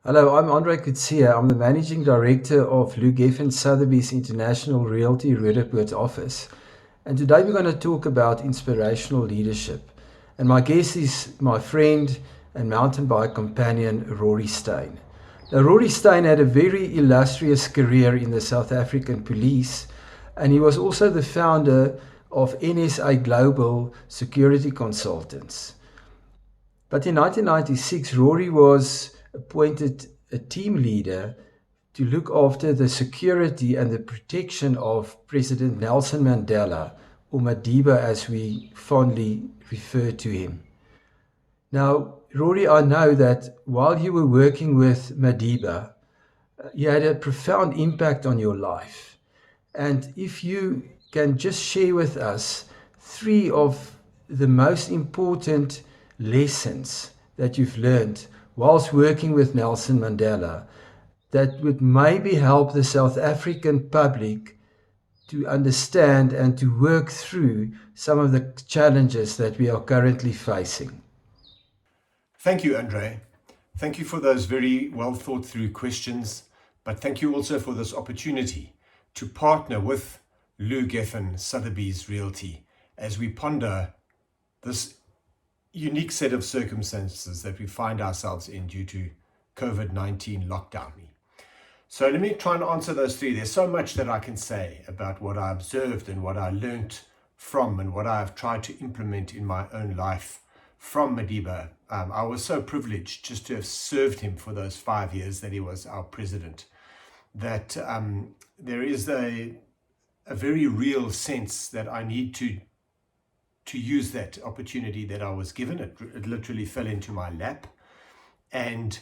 Hello, I'm Andre Kutsia. I'm the Managing Director of Geffen Sothebys International Realty Roodepoort office. And today we're going to talk about inspirational leadership. And my guest is my friend and mountain bike companion, Rory Steyn. Now, Rory Steyn had a very illustrious career in the South African police, and he was also the founder of NSA Global Security Consultants. But in 1996, Rory was appointed a team leader to look after the security and the protection of President Nelson Mandela, or Madiba as we fondly refer to him. Now, Rory, I know that while you were working with Madiba, you had a profound impact on your life. And if you can just share with us three of the most important lessons that you've learned whilst working with Nelson Mandela that would maybe help the South African public to understand and to work through some of the challenges that we are currently facing. Thank you, Andre. Thank you for those very well thought through questions, but thank you also for this opportunity to partner with Geffen Sothebys Realty as we ponder this unique set of circumstances that we find ourselves in due to COVID-19 lockdown. So let me try and answer those three. There's so much that I can say about what I observed and what I learnt from and what I have tried to implement in my own life from Madiba. I was so privileged just to have served him for those 5 years that he was our president, that there is a very real sense that I need to use that opportunity that I was given. It literally fell into my lap, and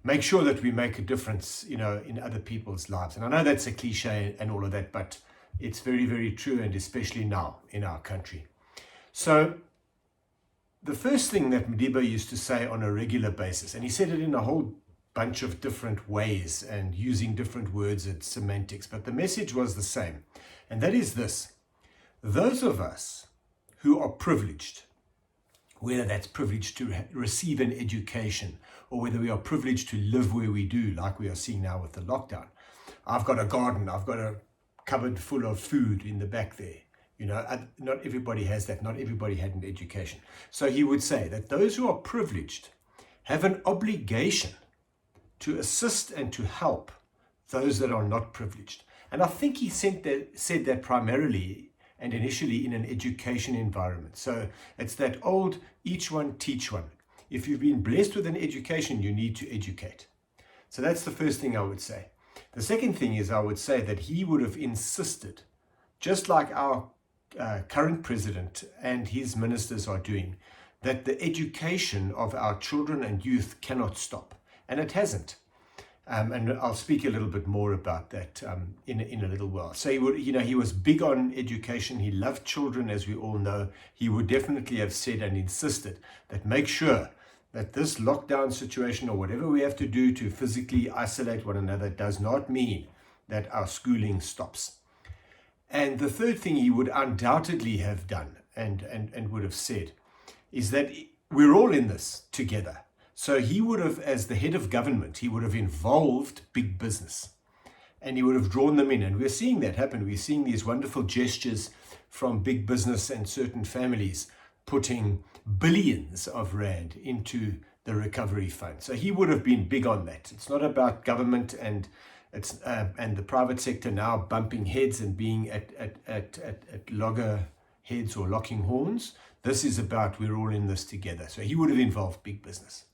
make sure that we make a difference, in other people's lives. And I know that's a cliche and all of that, but it's very, very true, and especially now in our country. So the first thing that Madiba used to say on a regular basis, and he said it in a whole bunch of different ways and using different words and semantics, but the message was the same. And that is this: those of us who are privileged, whether that's privileged to receive an education or whether we are privileged to live where we do, like we are seeing now with the lockdown. I've got a garden, I've got a cupboard full of food in the back there. Not everybody has that. Not everybody had an education. So he would say that those who are privileged have an obligation to assist and to help those that are not privileged. And I think he said that primarily and initially in an education environment. So it's that old each one, teach one. If you've been blessed with an education, you need to educate. So that's the first thing I would say. The second thing is I would say that he would have insisted, just like our current president and his ministers are doing, that the education of our children and youth cannot stop. And it hasn't. And I'll speak a little bit more about that in a little while. So he was big on education. He loved children, as we all know. He would definitely have said and insisted that make sure that this lockdown situation or whatever we have to do to physically isolate one another does not mean that our schooling stops. And the third thing he would undoubtedly have done and would have said is that we're all in this together. So he would have, as the head of government, he would have involved big business and he would have drawn them in. And we're seeing that happen. We're seeing these wonderful gestures from big business and certain families putting billions of rand into the recovery fund. So he would have been big on that. It's not about government and the private sector now bumping heads and being at loggerheads or locking horns. This is about we're all in this together. So he would have involved big business.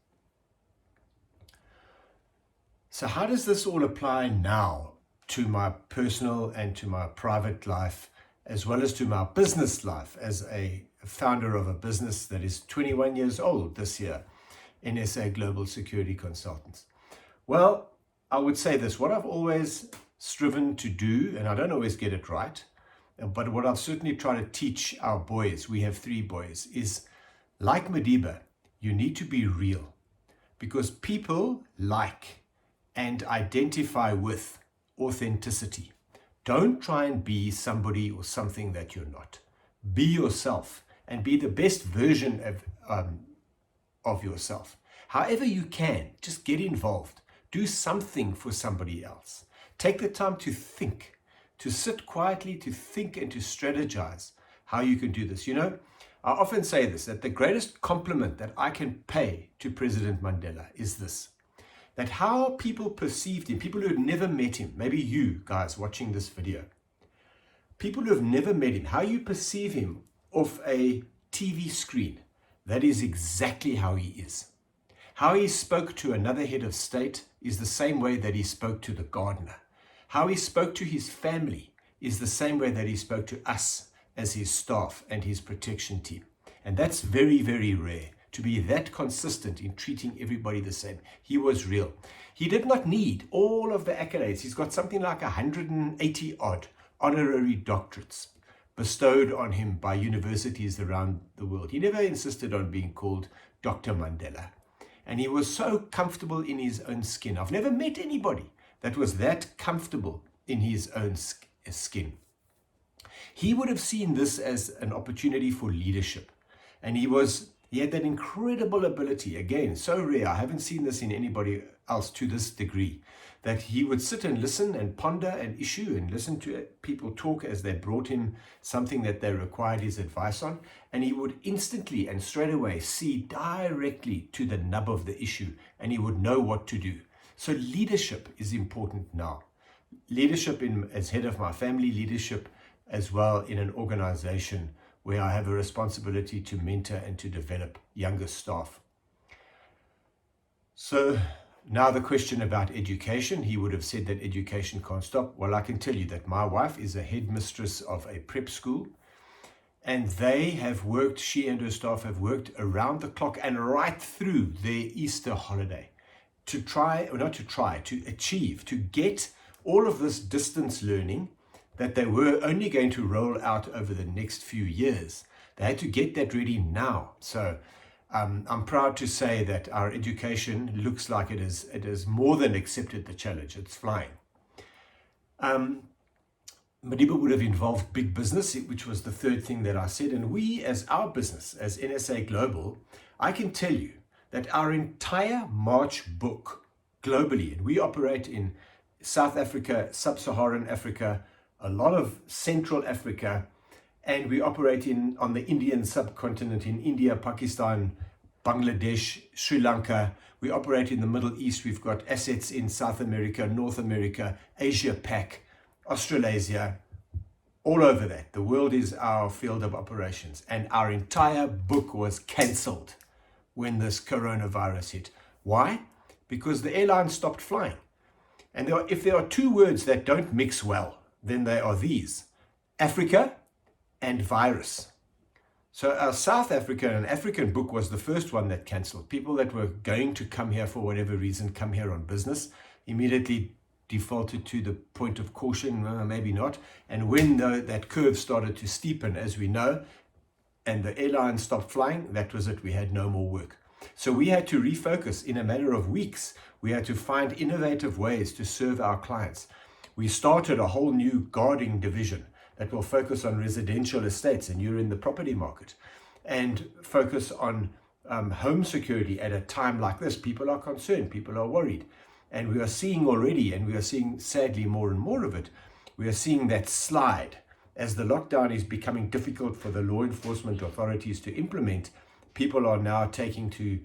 So how does this all apply now to my personal and to my private life, as well as to my business life as a founder of a business that is 21 years old this year, NSA Global Security Consultants? Well, I would say this: what I've always striven to do, and I don't always get it right, but what I've certainly tried to teach our boys, we have 3 boys, is like Madiba, you need to be real, because people like and identify with authenticity. Don't try and be somebody or something that you're not. Be yourself and be the best version of yourself. However you can, just get involved. Do something for somebody else. Take the time to think, to sit quietly, to think and to strategize how you can do this. You know, I often say this, that the greatest compliment that I can pay to President Mandela is this, that how people perceived him, people who had never met him, maybe you guys watching this video, people who have never met him, how you perceive him off a TV screen, that is exactly how he is. How he spoke to another head of state is the same way that he spoke to the gardener. How he spoke to his family is the same way that he spoke to us as his staff and his protection team. And that's very, very rare, to be that consistent in treating everybody the same. He was real. He did not need all of the accolades. He's got something like 180 odd honorary doctorates bestowed on him by universities around the world. He never insisted on being called Dr. Mandela. And he was so comfortable in his own skin. I've never met anybody that was that comfortable in his own skin. He would have seen this as an opportunity for leadership. And he had that incredible ability, again, so rare, I haven't seen this in anybody else to this degree, that he would sit and listen and ponder an issue and listen to people talk as they brought him something that they required his advice on, and he would instantly and straight away see directly to the nub of the issue, and he would know what to do. So leadership is important now. Leadership as head of my family, leadership as well in an organization where I have a responsibility to mentor and to develop younger staff. So now the question about education, he would have said that education can't stop. Well, I can tell you that my wife is a headmistress of a prep school, and she and her staff have worked around the clock and right through their Easter holiday to achieve, to get all of this distance learning that they were only going to roll out over the next few years. They had to get that ready now. So I'm proud to say that our education looks like it has more than accepted the challenge. It's flying. Madiba would have involved big business, which was the third thing that I said. And we, as our business, as NSA Global, I can tell you that our entire March book globally, and we operate in South Africa, Sub-Saharan Africa, a lot of Central Africa, and we operate on the Indian subcontinent in India, Pakistan, Bangladesh, Sri Lanka. We operate in the Middle East. We've got assets in South America, North America, Asia Pac, Australasia, all over that. The world is our field of operations, and our entire book was cancelled when this coronavirus hit. Why? Because the airlines stopped flying. And if there are two words that don't mix well, then they are these: Africa and virus. So our South African and African book was the first one that cancelled. People that were going to come here for whatever reason, come here on business, immediately defaulted to the point of caution, maybe not. And when that curve started to steepen, as we know, and the airline stopped flying, that was it. We had no more work. So we had to refocus in a matter of weeks. We had to find innovative ways to serve our clients. We started a whole new guarding division that will focus on residential estates, and you're in the property market, and focus on home security at a time like this. People are concerned, people are worried. And we are seeing already, and we are seeing sadly more and more of it, we are seeing that slide. As the lockdown is becoming difficult for the law enforcement authorities to implement, people are now taking to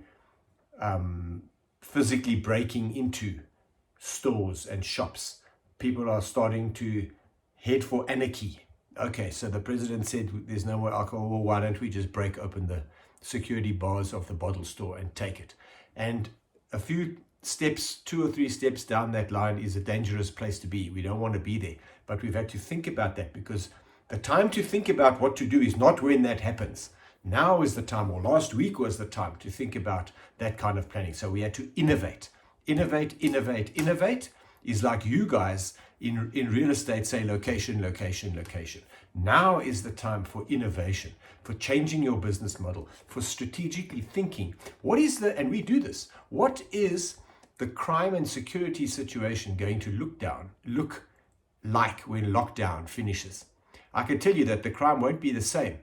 physically breaking into stores and shops. People are starting to head for anarchy. Okay, so the president said there's no more alcohol. Well, why don't we just break open the security bars of the bottle store and take it? And a few steps, 2 or 3 steps down that line is a dangerous place to be. We don't want to be there. But we've had to think about that, because the time to think about what to do is not when that happens. Now is the time, or last week was the time, to think about that kind of planning. So we had to innovate. Innovate is like you guys in real estate say location. Now is the time for innovation, for changing your business model, for strategically thinking. And we do this, what is the crime and security situation going to look like when lockdown finishes? I can tell you that the crime won't be the same.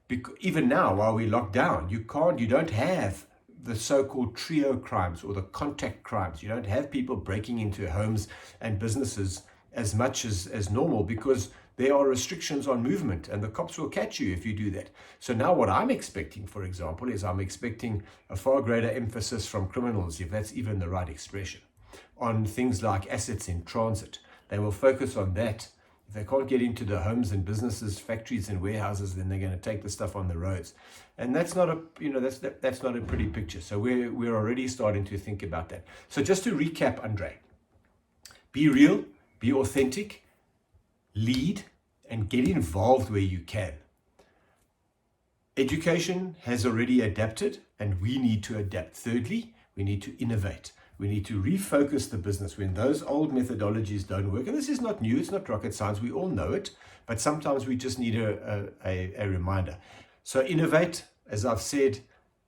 Because even now, while we lock down, you don't have the so-called trio crimes or the contact crimes. You don't have people breaking into homes and businesses as much as normal, because there are restrictions on movement and the cops will catch you if you do that. So now what I'm expecting, for example, is I'm expecting a far greater emphasis from criminals, if that's even the right expression, on things like assets in transit. They will focus on that. If they can't get into the homes and businesses, factories and warehouses, then they're going to take the stuff on the roads. And that's not a, that's not a pretty picture. So we're already starting to think about that. So just to recap, Andre, be real, be authentic, lead, and get involved where you can. Education has already adapted, and we need to adapt. Thirdly, we need to innovate. We need to refocus the business when those old methodologies don't work. And this is not new, it's not rocket science, we all know it, but sometimes we just need a reminder. So innovate, as I've said,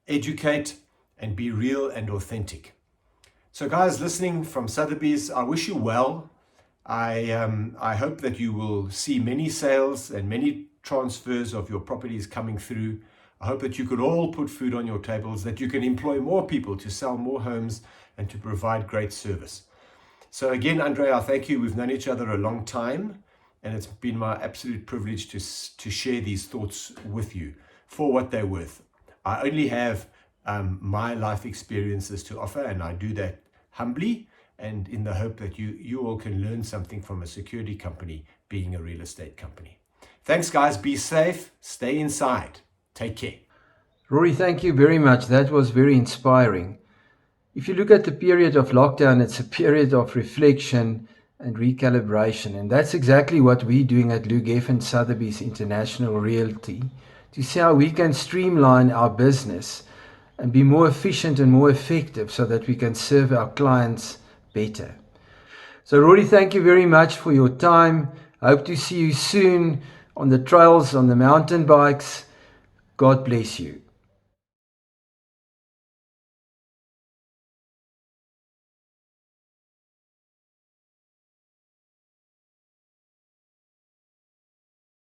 educate, and be real and authentic. So guys listening from Sothebys, I wish you well. I hope that you will see many sales and many transfers of your properties coming through. I hope that you could all put food on your tables, that you can employ more people to sell more homes and to provide great service. So again, Andre, I thank you. We've known each other a long time, and it's been my absolute privilege to share these thoughts with you for what they're worth. I only have my life experiences to offer, and I do that humbly and in the hope that you all can learn something from a security company being a real estate company. Thanks, guys. Be safe. Stay inside. Take care. Rory, thank you very much. That was very inspiring. If you look at the period of lockdown, it's a period of reflection and recalibration. And that's exactly what we're doing at Geffen Sothebys International Realty, to see how we can streamline our business and be more efficient and more effective so that we can serve our clients better. So Rory, thank you very much for your time. I hope to see you soon on the trails, on the mountain bikes. God bless you.